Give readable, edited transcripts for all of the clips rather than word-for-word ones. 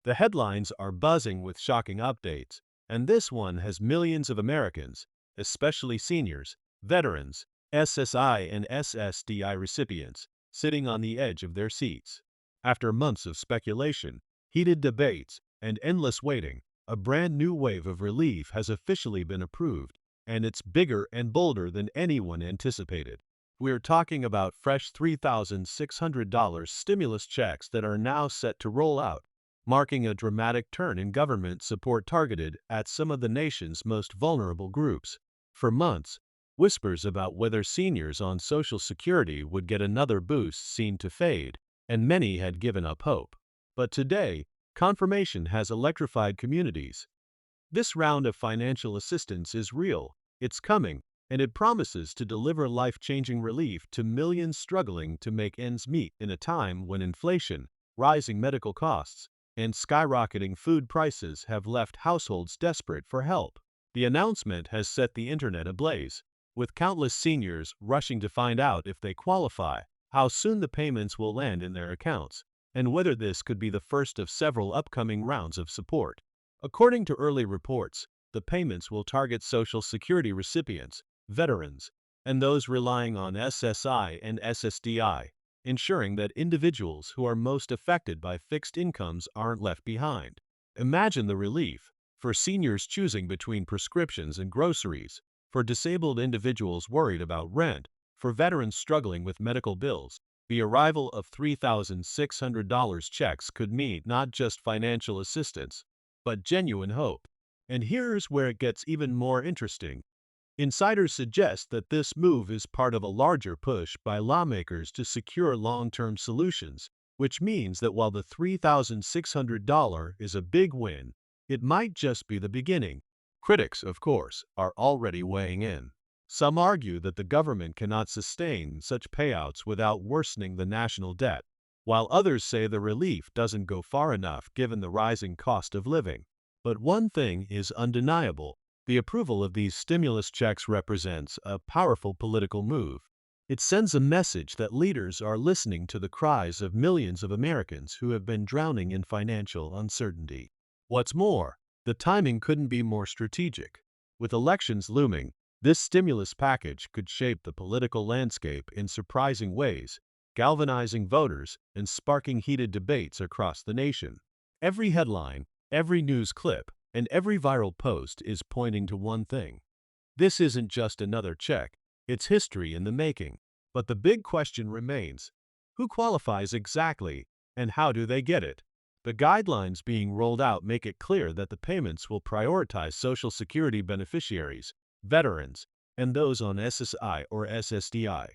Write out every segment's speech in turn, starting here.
The headlines are buzzing with shocking updates, and this one has millions of Americans, especially seniors, veterans, SSI and SSDI recipients, sitting on the edge of their seats. After months of speculation, heated debates, and endless waiting, a brand new wave of relief has officially been approved, and it's bigger and bolder than anyone anticipated. We're talking about fresh $3,600 stimulus checks that are now set to roll out, marking a dramatic turn in government support targeted at some of the nation's most vulnerable groups. For months, whispers about whether seniors on Social Security would get another boost seemed to fade, and many had given up hope. But today, confirmation has electrified communities. This round of financial assistance is real, it's coming, and it promises to deliver life-changing relief to millions struggling to make ends meet in a time when inflation, rising medical costs, and skyrocketing food prices have left households desperate for help. The announcement has set the internet ablaze, with countless seniors rushing to find out if they qualify, how soon the payments will land in their accounts, and whether this could be the first of several upcoming rounds of support. According to early reports, the payments will target Social Security recipients, veterans, and those relying on SSI and SSDI, ensuring that individuals who are most affected by fixed incomes aren't left behind. Imagine the relief for seniors choosing between prescriptions and groceries, for disabled individuals worried about rent, for veterans struggling with medical bills. The arrival of $3,600 checks could mean not just financial assistance, but genuine hope. And here's where it gets even more interesting. Insiders suggest that this move is part of a larger push by lawmakers to secure long-term solutions, which means that while the $3,600 is a big win, it might just be the beginning. Critics, of course, are already weighing in. Some argue that the government cannot sustain such payouts without worsening the national debt, while others say the relief doesn't go far enough given the rising cost of living. But one thing is undeniable. The approval of these stimulus checks represents a powerful political move. It sends a message that leaders are listening to the cries of millions of Americans who have been drowning in financial uncertainty. What's more, the timing couldn't be more strategic. With elections looming, this stimulus package could shape the political landscape in surprising ways, galvanizing voters and sparking heated debates across the nation. Every headline, every news clip, and every viral post is pointing to one thing. This isn't just another check, it's history in the making. But the big question remains: who qualifies exactly, and how do they get it? The guidelines being rolled out make it clear that the payments will prioritize Social Security beneficiaries, veterans, and those on SSI or SSDI.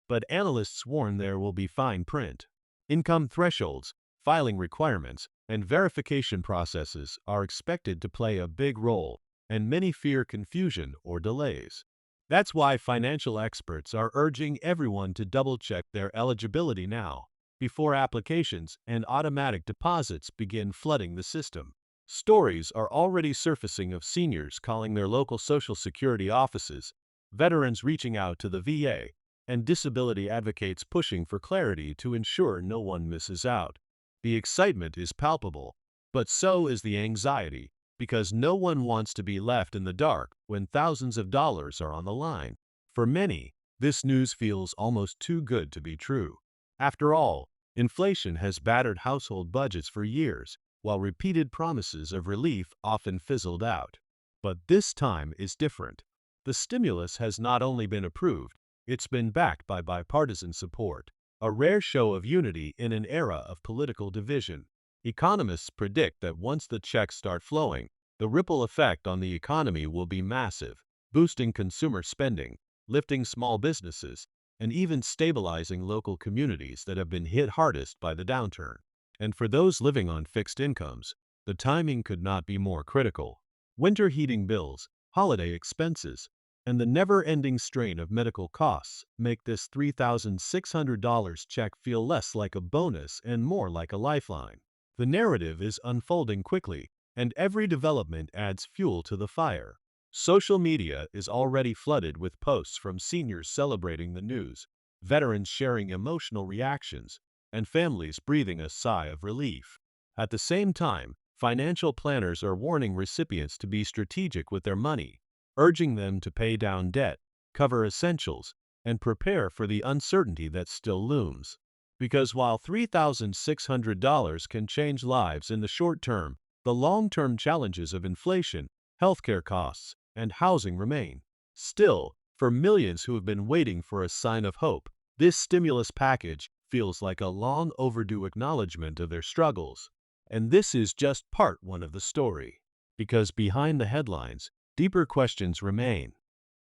But analysts warn there will be fine print. Income thresholds, filing requirements, and verification processes are expected to play a big role, and many fear confusion or delays. That's why financial experts are urging everyone to double-check their eligibility now, before applications and automatic deposits begin flooding the system. Stories are already surfacing of seniors calling their local Social Security offices, veterans reaching out to the VA, and disability advocates pushing for clarity to ensure no one misses out. The excitement is palpable, but so is the anxiety, because no one wants to be left in the dark when thousands of dollars are on the line. For many, this news feels almost too good to be true. After all, inflation has battered household budgets for years, while repeated promises of relief often fizzled out. But this time is different. The stimulus has not only been approved, it's been backed by bipartisan support, a rare show of unity in an era of political division. Economists predict that once the checks start flowing, the ripple effect on the economy will be massive, boosting consumer spending, lifting small businesses, and even stabilizing local communities that have been hit hardest by the downturn. And for those living on fixed incomes, the timing could not be more critical. Winter heating bills, holiday expenses, and the never-ending strain of medical costs make this $3,600 check feel less like a bonus and more like a lifeline. The narrative is unfolding quickly, and every development adds fuel to the fire. Social media is already flooded with posts from seniors celebrating the news, veterans sharing emotional reactions, and families breathing a sigh of relief. At the same time, financial planners are warning recipients to be strategic with their money, urging them to pay down debt, cover essentials, and prepare for the uncertainty that still looms. Because while $3,600 can change lives in the short term, the long-term challenges of inflation, healthcare costs, and housing remain. Still, for millions who have been waiting for a sign of hope, this stimulus package feels like a long overdue acknowledgement of their struggles. And this is just part one of the story. Because behind the headlines, deeper questions remain.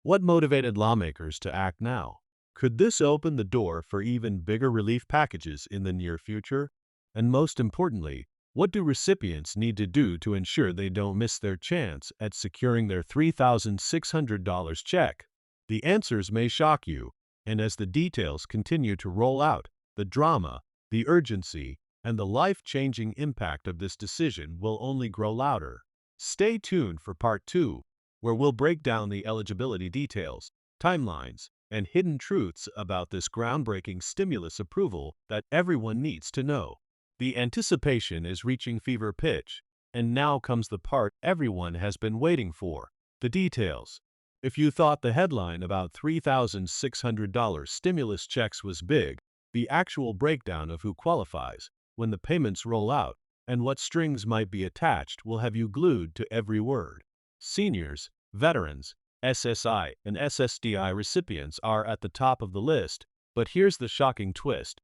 What motivated lawmakers to act now? Could this open the door for even bigger relief packages in the near future? And most importantly, what do recipients need to do to ensure they don't miss their chance at securing their $3,600 check? The answers may shock you, and as the details continue to roll out, the drama, the urgency, and the life-changing impact of this decision will only grow louder. Stay tuned for Part 2, where we'll break down the eligibility details, timelines, and hidden truths about this groundbreaking stimulus approval that everyone needs to know. The anticipation is reaching fever pitch, and now comes the part everyone has been waiting for, the details. If you thought the headline about $3,600 stimulus checks was big, the actual breakdown of who qualifies, when the payments roll out, and what strings might be attached will have you glued to every word. Seniors, veterans, SSI and SSDI recipients are at the top of the list, but here's the shocking twist.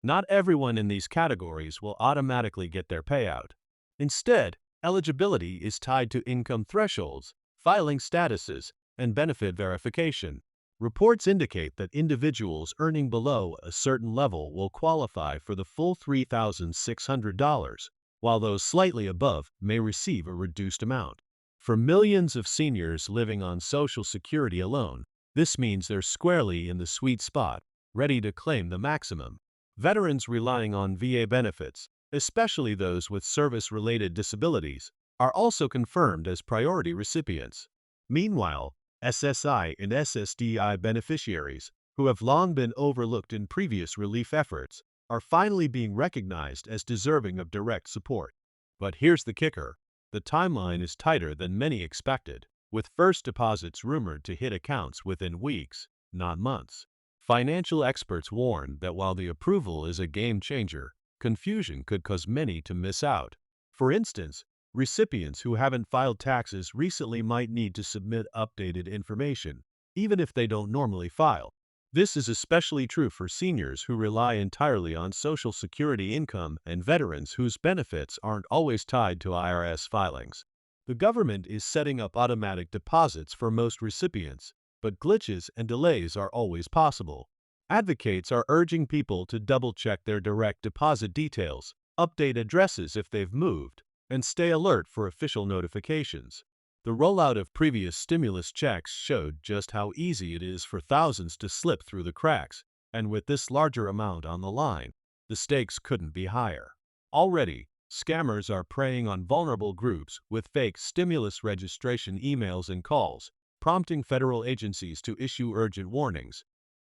Not everyone in these categories will automatically get their payout. Instead, eligibility is tied to income thresholds, filing statuses, and benefit verification. Reports indicate that individuals earning below a certain level will qualify for the full $3,600, while those slightly above may receive a reduced amount. For millions of seniors living on Social Security alone, this means they're squarely in the sweet spot, ready to claim the maximum. Veterans relying on VA benefits, especially those with service-related disabilities, are also confirmed as priority recipients. Meanwhile, SSI and SSDI beneficiaries, who have long been overlooked in previous relief efforts, are finally being recognized as deserving of direct support. But here's the kicker. The timeline is tighter than many expected, with first deposits rumored to hit accounts within weeks, not months. Financial experts warn that while the approval is a game changer, confusion could cause many to miss out. For instance, recipients who haven't filed taxes recently might need to submit updated information, even if they don't normally file. This is especially true for seniors who rely entirely on Social Security income and veterans whose benefits aren't always tied to IRS filings. The government is setting up automatic deposits for most recipients, but glitches and delays are always possible. Advocates are urging people to double-check their direct deposit details, update addresses if they've moved, and stay alert for official notifications. The rollout of previous stimulus checks showed just how easy it is for thousands to slip through the cracks, and with this larger amount on the line, the stakes couldn't be higher. Already, scammers are preying on vulnerable groups with fake stimulus registration emails and calls, prompting federal agencies to issue urgent warnings.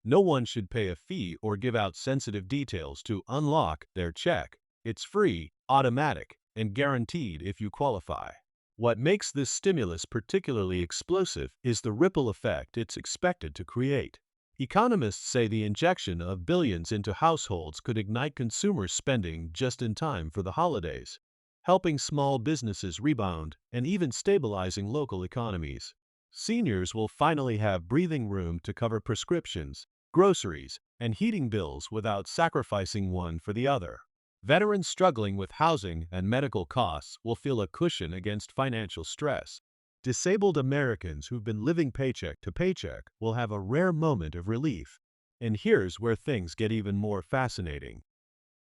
No one should pay a fee or give out sensitive details to unlock their check. It's free, automatic, and guaranteed if you qualify. What makes this stimulus particularly explosive is the ripple effect it's expected to create. Economists say the injection of billions into households could ignite consumer spending just in time for the holidays, helping small businesses rebound and even stabilizing local economies. Seniors will finally have breathing room to cover prescriptions, groceries, and heating bills without sacrificing one for the other. Veterans struggling with housing and medical costs will feel a cushion against financial stress. Disabled Americans who've been living paycheck to paycheck will have a rare moment of relief. And here's where things get even more fascinating.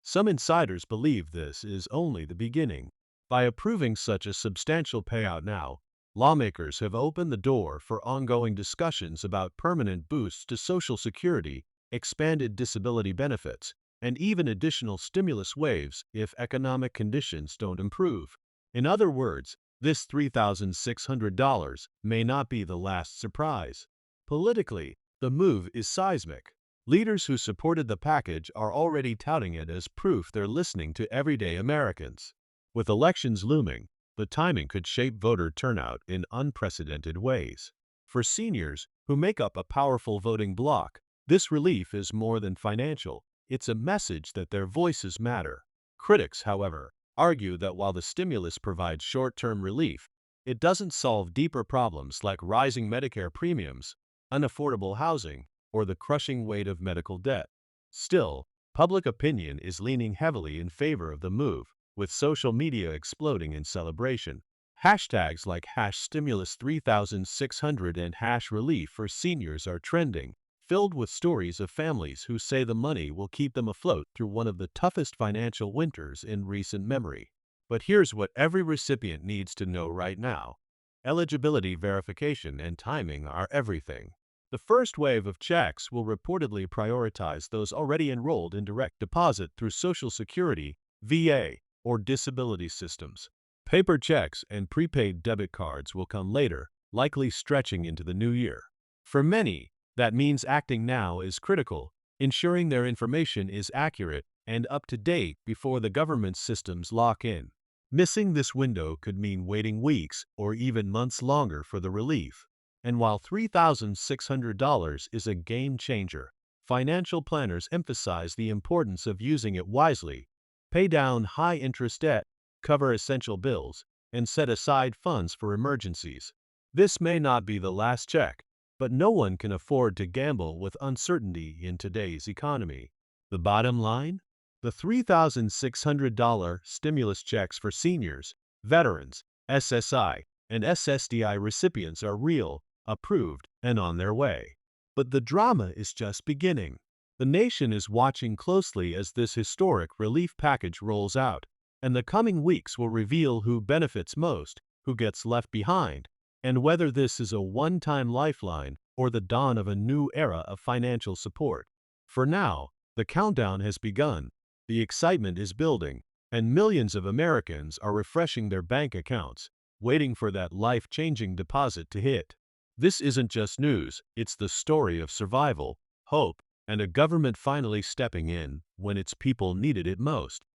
Some insiders believe this is only the beginning. By approving such a substantial payout now, lawmakers have opened the door for ongoing discussions about permanent boosts to Social Security, expanded disability benefits, and even additional stimulus waves if economic conditions don't improve. In other words, this $3,600 may not be the last surprise. Politically, the move is seismic. Leaders who supported the package are already touting it as proof they're listening to everyday Americans. With elections looming, the timing could shape voter turnout in unprecedented ways. For seniors, who make up a powerful voting bloc, this relief is more than financial. It's a message that their voices matter. Critics, however, argue that while the stimulus provides short-term relief, it doesn't solve deeper problems like rising Medicare premiums, unaffordable housing, or the crushing weight of medical debt. Still, public opinion is leaning heavily in favor of the move, with social media exploding in celebration. Hashtags like #Stimulus3600 and #Relief for seniors are trending, filled with stories of families who say the money will keep them afloat through one of the toughest financial winters in recent memory. But here's what every recipient needs to know right now. Eligibility verification and timing are everything. The first wave of checks will reportedly prioritize those already enrolled in direct deposit through Social Security, VA, or disability systems. Paper checks and prepaid debit cards will come later, likely stretching into the new year. For many, that means acting now is critical, ensuring their information is accurate and up to date before the government's systems lock in. Missing this window could mean waiting weeks or even months longer for the relief. And while $3,600 is a game changer, financial planners emphasize the importance of using it wisely. Pay down high-interest debt, cover essential bills, and set aside funds for emergencies. This may not be the last check, but no one can afford to gamble with uncertainty in today's economy. The bottom line? The $3,600 stimulus checks for seniors, veterans, SSI, and SSDI recipients are real, approved, and on their way. But the drama is just beginning. The nation is watching closely as this historic relief package rolls out, and the coming weeks will reveal who benefits most, who gets left behind, and whether this is a one-time lifeline or the dawn of a new era of financial support. For now, the countdown has begun. The excitement is building, and millions of Americans are refreshing their bank accounts, waiting for that life-changing deposit to hit. This isn't just news, it's the story of survival, hope, and a government finally stepping in when its people needed it most.